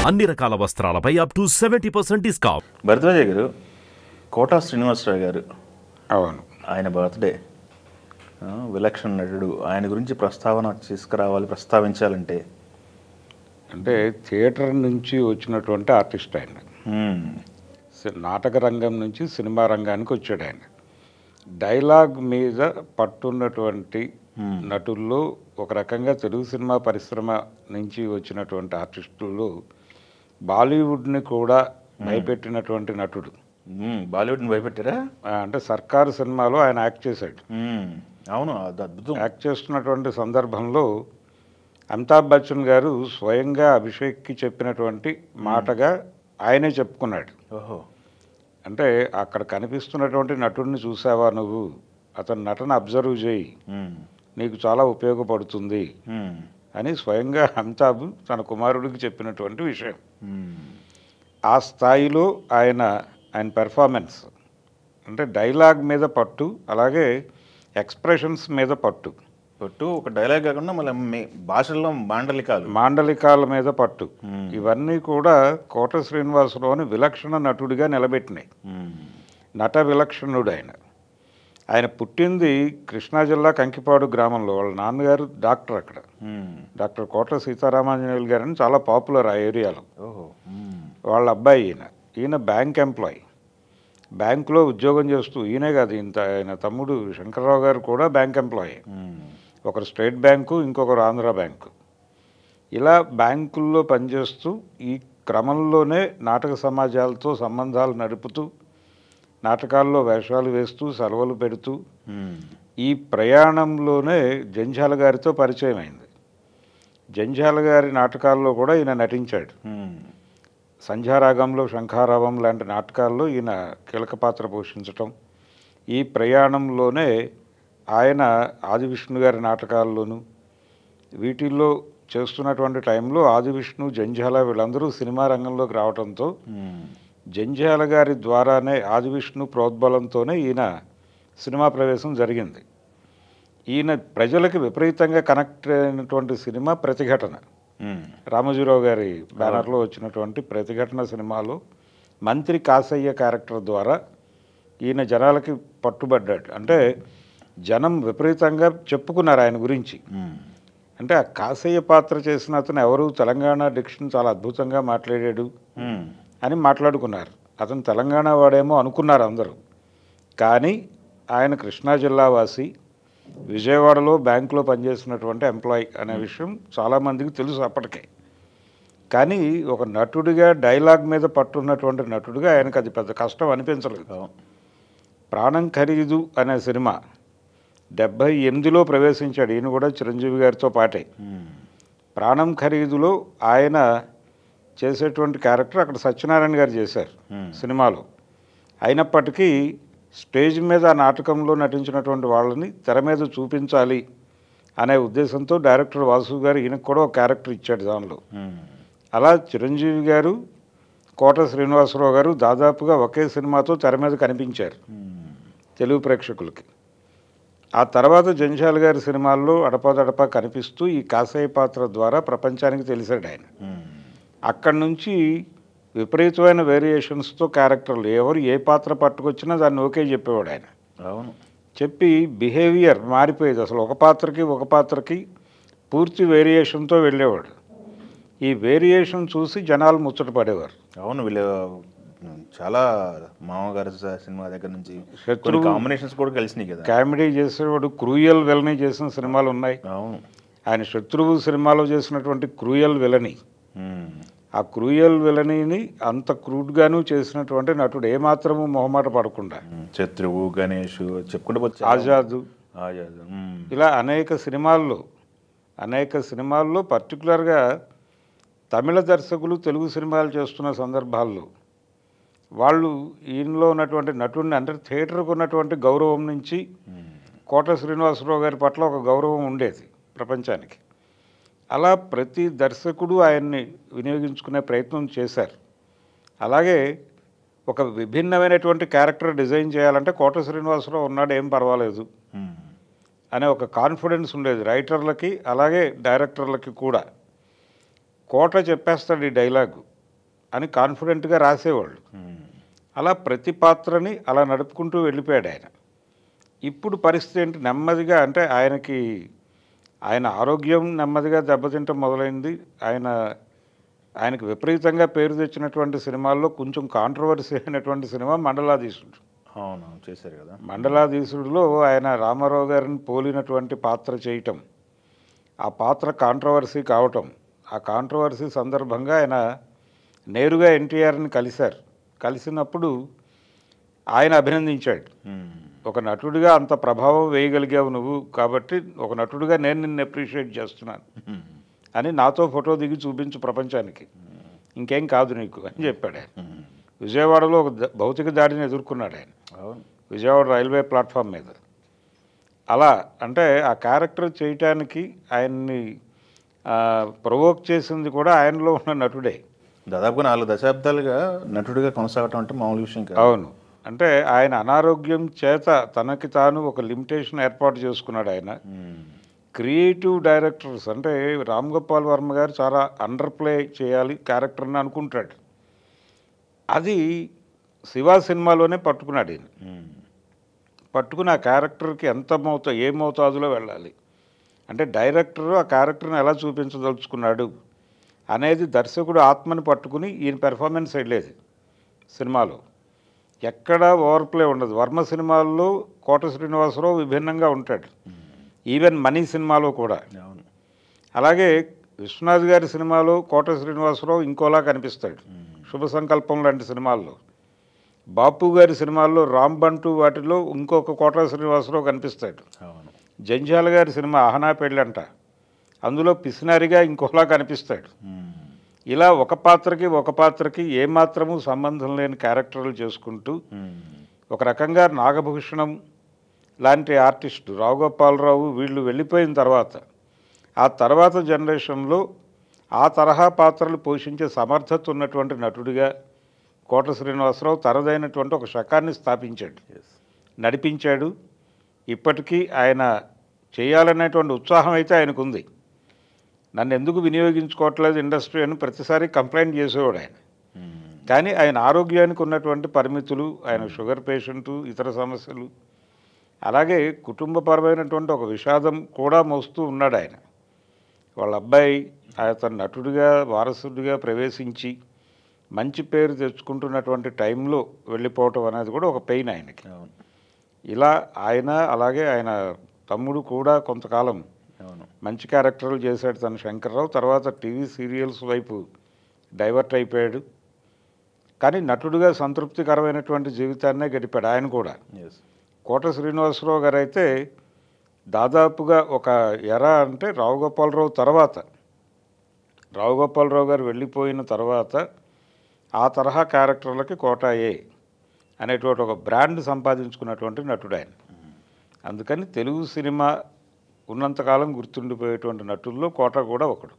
అన్ని రకాల వస్త్రాలపై up to 70% discount. Bharadwaj గారు, కోటా శ్రీనివాసరావు గారు, అవును, ఆయన బర్త్డే, విలక్షణ నటుడు, ఆయన గురించి ప్రస్తావించాలంటే అంటే థియేటర్ నుంచి వచ్చినటువంటి ఆర్టిస్ట్ ఆయన. నాటక రంగం నుంచి సినిమా రంగానికి వచ్చాడు ఆయన. డైలాగ్ మీద పట్టున్నటువంటి నటుల్లో ఒక రకంగా తెలుగు సినిమా పరిశ్రమ నుంచి వచ్చినటువంటి ఆర్టిస్టులు బాలీవుడ్ని కూడా భయపెట్టినటువంటి నటుడు. బాలీవుడ్ని భయపెట్టారా? అంటే సర్కారు సినిమాలో ఆయన యాక్ట్ చేశాడు. అవును, అద్భుతం. యాక్ట్ చేస్తున్నటువంటి సందర్భంలో అమితాబ్ బచ్చన్ గారు స్వయంగా అభిషేక్కి చెప్పినటువంటి మాటగా ఆయనే చెప్పుకున్నాడు. ఓహో. అంటే అక్కడ కనిపిస్తున్నటువంటి నటుడిని చూసావా నువ్వు, అతని నటన అబ్జర్వ్ చేయి, నీకు చాలా ఉపయోగపడుతుంది అని స్వయంగా అమితాబ్ తన కుమారుడికి చెప్పినటువంటి విషయం. ఆ స్థాయిలో ఆయన పెర్ఫార్మెన్స్ అంటే డైలాగ్ మీద పట్టు, అలాగే ఎక్స్ప్రెషన్స్ మీద పట్టు. ఒక డైలాగ్ కాకుండా మళ్ళీ భాషల్లో మాండలికాల మీద పట్టు, ఇవన్నీ కూడా కోట శ్రీనివాసరావుని విలక్షణ నటుడిగా నిలబెట్టినాయి. నట విలక్షణుడు ఆయన పుట్టింది కృష్ణా జిల్లా కంకిపాడు గ్రామంలో. వాళ్ళ నాన్నగారు డాక్టర్, అక్కడ డాక్టర్ కోట సీతారామాంజనేయులు గారు అని చాలా పాపులర్ ఆ ఏరియాలో. వాళ్ళ అబ్బాయి ఈయన బ్యాంక్ ఎంప్లాయీ, బ్యాంకులో ఉద్యోగం చేస్తూ, ఈయనే కాదు ఆయన తమ్ముడు శంకర్రావు గారు కూడా బ్యాంక్ ఎంప్లాయీ. ఒకరు స్టేట్ బ్యాంకు, ఇంకొకరు ఆంధ్ర బ్యాంకు. ఇలా బ్యాంకుల్లో పనిచేస్తూ ఈ క్రమంలోనే నాటక సమాజాలతో సంబంధాలు నడుపుతూ, నాటకాల్లో వేషాలు వేస్తూ, సెలవులు పెడుతూ, ఈ ప్రయాణంలోనే జంధ్యాల గారితో పరిచయం అయింది. జంధ్యాల గారి నాటకాల్లో కూడా ఈయన నటించాడు. సంధ్యారాగంలో, శంఖారావం లాంటి నాటకాల్లో ఈయన కీలక పాత్ర పోషించటం. ఈ ప్రయాణంలోనే ఆయన ఆదివిష్ణు గారి నాటకాల్లోనూ వీటిల్లో చేస్తున్నటువంటి టైంలో ఆదివిష్ణు, జంధ్యాల వీళ్ళందరూ సినిమా రంగంలోకి రావడంతో జంధ్యాల గారి ద్వారానే, ఆదివిష్ణు ప్రోద్బలంతోనే ఈయన సినిమా ప్రవేశం జరిగింది. ఈయన ప్రజలకి విపరీతంగా కనెక్ట్ అయినటువంటి సినిమా ప్రతిఘటన. రామోజీరావు గారి బ్యానర్లో వచ్చినటువంటి ప్రతిఘటన సినిమాలో మంత్రి కాసయ్య క్యారెక్టర్ ద్వారా ఈయన జనాలకి పట్టుబడ్డాడు. అంటే జనం విపరీతంగా చెప్పుకున్నారు ఆయన గురించి. అంటే ఆ కాసయ్య పాత్ర చేసిన అతను ఎవరు, తెలంగాణ డిక్షన్ చాలా అద్భుతంగా మాట్లాడాడు అని మాట్లాడుకున్నారు. అతను తెలంగాణ వాడేమో అనుకున్నారు అందరూ. కానీ ఆయన కృష్ణా జిల్లా వాసి, విజయవాడలో బ్యాంకులో పనిచేసినటువంటి ఎంప్లాయీ అనే విషయం చాలామందికి తెలుసు అప్పటికే. కానీ ఒక నటుడిగా, డైలాగ్ మీద పట్టున్నటువంటి నటుడిగా ఆయనకు అది పెద్ద కష్టం అనిపించలేదు. ప్రాణం ఖరీదు అనే సినిమా 78లో ప్రవేశించాడు. ఈయన కూడా చిరంజీవి గారితో పాటే. ప్రాణం ఖరీదులో ఆయన చేసేటువంటి క్యారెక్టర్ అక్కడ సత్యనారాయణ గారు చేశారు సినిమాలో. అయినప్పటికీ స్టేజ్ మీద ఆ నాటకంలో నటించినటువంటి వాళ్ళని తెర మీద చూపించాలి అనే ఉద్దేశంతో డైరెక్టర్ వాసు గారు ఈయనకు కూడా ఒక క్యారెక్టర్ ఇచ్చాడు దానిలో. అలా చిరంజీవి గారు, కోట శ్రీనివాసరావు గారు దాదాపుగా ఒకే సినిమాతో తెర మీద కనిపించారు తెలుగు ప్రేక్షకులకి. ఆ తర్వాత జంధ్యాల గారి సినిమాల్లో అడపాదడపా కనిపిస్తూ ఈ కాసయ్య పాత్ర ద్వారా ప్రపంచానికి తెలిసాడు ఆయన. అక్కడి నుంచి విపరీతమైన వేరియేషన్స్తో క్యారెక్టర్లు, ఎవరు ఏ పాత్ర పట్టుకొచ్చినా దాన్ని ఓకే చెప్పేవాడు ఆయన. అవును, చెప్పి బిహేవియర్ మారిపోయేది. అసలు ఒక పాత్రకి పూర్తి వేరియేషన్తో వెళ్ళేవాడు. ఈ వేరియేషన్ చూసి జనాలు ముచ్చట పడేవారు. అవును, వీళ్ళు చాలా మామగారు సినిమా దగ్గర నుంచి కాంబినేషన్స్ కూడా కలిసినాయి కదా. కామెడీ చేసేవాడు, క్రూయల్ విలని చేసిన సినిమాలు ఉన్నాయి. అవును, ఆయన శత్రువు సినిమాలో చేసినటువంటి క్రూయల్ విలని, ఆ క్రూయల్ విలనీని అంత క్రూడ్గాను చేసినటువంటి నటుడు, ఏమాత్రము మొహమాట పడకుండా. శత్రువు, గణేష్ చెప్పుకుంటూ, ఆజాదు, ఇలా అనేక సినిమాల్లో పర్టికులర్గా తమిళ దర్శకులు తెలుగు సినిమాలు చేస్తున్న సందర్భాల్లో వాళ్ళు ఈయనలో ఉన్నటువంటి నటుడిని, అంటే థియేటర్కు ఉన్నటువంటి గౌరవం నుంచి కోట శ్రీనివాసరావు గారి పట్ల ఒక గౌరవం ఉండేది ప్రపంచానికి. అలా ప్రతి దర్శకుడు ఆయన్ని వినియోగించుకునే ప్రయత్నం చేశారు. అలాగే ఒక విభిన్నమైనటువంటి క్యారెక్టర్ డిజైన్ చేయాలంటే కోట శ్రీనివాసరావు ఉన్నాడు, ఏం పర్వాలేదు అనే ఒక కాన్ఫిడెన్స్ ఉండేది రైటర్లకి, అలాగే డైరెక్టర్లకి కూడా. కోట చెప్పేస్తాడు ఈ డైలాగు, అని కాన్ఫిడెంట్గా రాసేవాళ్ళు. అలా ప్రతి పాత్రని అలా నడుపుకుంటూ వెళ్ళిపోయాడు ఆయన. ఇప్పుడు పరిస్థితి ఏంటి, నెమ్మదిగా అంటే ఆయన ఆరోగ్యం నెమ్మదిగా దెబ్బతింటం మొదలైంది. ఆయనకు విపరీతంగా పేరు తెచ్చినటువంటి సినిమాల్లో కొంచెం కాంట్రవర్సీ అయినటువంటి సినిమా మండలాధీశుడు. అవును, చేశారు కదా. మండలాధీశుడిలో ఆయన రామారావు గారిని పోలినటువంటి పాత్ర చేయటం, ఆ పాత్ర కాంట్రవర్సీ కావటం, ఆ కాంట్రవర్సీ సందర్భంగా ఆయన నేరుగా ఎన్టీఆర్ని కలిసినప్పుడు ఆయన అభినందించాడు. ఒక నటుడిగా అంత ప్రభావం వేయగలిగావు నువ్వు, కాబట్టి ఒక నటుడిగా నేను నిన్ను అప్రిషియేట్ చేస్తున్నాను అని నాతో ఫోటో దిగి చూపించు ప్రపంచానికి, ఇంకేం కాదు నీకు అని చెప్పాడు ఆయన. విజయవాడలో ఒక భౌతిక దాడిని ఎదుర్కొన్నాడు ఆయన, విజయవాడ రైల్వే ప్లాట్ఫామ్ మీద. అలా అంటే ఆ క్యారెక్టర్ చేయటానికి ఆయన్ని ప్రొవోక్ చేసింది కూడా ఆయనలో ఉన్న నటుడే. దాదాపుగా 4 దశాబ్దాలుగా నటుడిగా కొనసాగటం అంటే మామూలు విషయం కాదు. అవును, అంటే ఆయన అనారోగ్యం చేత తనకి తాను ఒక లిమిటేషన్ ఏర్పాటు చేసుకున్నాడు ఆయన. క్రియేటివ్ డైరెక్టర్స్ అంటే రామ్ గోపాల్ వర్మ గారు చాలా అండర్ ప్లే చేయాలి క్యారెక్టర్ని అనుకుంటాడు. అది శివ సినిమాలోనే పట్టుకున్నాడు ఈయన. పట్టుకుని ఆ క్యారెక్టర్కి ఏ మోతాదులో వెళ్ళాలి అంటే డైరెక్టరు ఆ క్యారెక్టర్ని ఎలా చూపించదలుచుకున్నాడు అనేది దర్శకుడు ఆత్మని పట్టుకుని ఈయన పెర్ఫార్మెన్స్ వెళ్ళేది సినిమాలో. ఎక్కడ ఓవర్ ప్లే ఉండదు. వర్మ సినిమాల్లో కోట శ్రీనివాసరావు విభిన్నంగా ఉంటాడు, ఈవెన్ మనీ సినిమాలో కూడా. అలాగే విశ్వనాథ్ గారి సినిమాలో కోట శ్రీనివాసరావు ఇంకోలా కనిపిస్తాడు, శుభ సంకల్పం లాంటి సినిమాల్లో. బాపు గారి సినిమాల్లో రామ్ బంటు వాటిలో ఇంకొక కోట శ్రీనివాసరావు కనిపిస్తాడు. జంజాల గారి సినిమా అహనా పెళ్ళంట, అందులో పిసినారిగా ఇంకోలా కనిపిస్తాడు. ఇలా ఒక పాత్రకి ఏమాత్రము సంబంధం లేని క్యారెక్టర్లు చేసుకుంటూ ఒక రకంగా నాగభూషణం లాంటి ఆర్టిస్టు రావుగోపాలరావు వీళ్ళు వెళ్ళిపోయిన ఆ తర్వాత జనరేషన్లో ఆ తరహా పాత్రలు పోషించే సమర్థత ఉన్నటువంటి నటుడిగా కోట శ్రీనివాసరావు తనదైనటువంటి ఒక శకాన్ని స్థాపించాడు, నడిపించాడు. ఇప్పటికీ ఆయన చేయాలనేటువంటి ఉత్సాహం అయితే ఆయనకుంది. నన్ను ఎందుకు వినియోగించుకోవట్లేదు ఇండస్ట్రీ అని ప్రతిసారి కంప్లైంట్ చేసేవాడు ఆయన. కానీ ఆయన ఆరోగ్యానికి ఉన్నటువంటి పరిమితులు, ఆయన షుగర్ పేషెంటు, ఇతర సమస్యలు, అలాగే కుటుంబపరమైనటువంటి ఒక విషాదం కూడా మోస్తూ ఉన్నాడు ఆయన. వాళ్ళ అబ్బాయి అతను నటుడిగా వారసుడిగా ప్రవేశించి మంచి పేరు తెచ్చుకుంటున్నటువంటి టైంలో వెళ్ళిపోవటం అనేది కూడా ఒక పెయిన్ ఆయనకి. ఇలా అలాగే ఆయన తమ్ముడు కూడా కొంతకాలం మంచి క్యారెక్టర్లు చేశాడు తను శంకర్రావు. తర్వాత టీవీ సీరియల్స్ వైపు డైవర్ట్ అయిపోయాడు. కానీ నటుడిగా సంతృప్తికరమైనటువంటి జీవితాన్నే గడిపాడు ఆయన కూడా. కోట శ్రీనివాసరావు గారు అయితే దాదాపుగా ఒక అంటే రావుగోపాలరావు గారు వెళ్ళిపోయిన తర్వాత ఆ తరహా క్యారెక్టర్లకి కోటాయే అనేటువంటి ఒక బ్రాండ్ సంపాదించుకున్నటువంటి నటుడు ఆయన. అందుకని తెలుగు సినిమా ఉన్నంతకాలం గుర్తుండిపోయేటువంటి నటుల్లో కోట కూడా ఒకడు.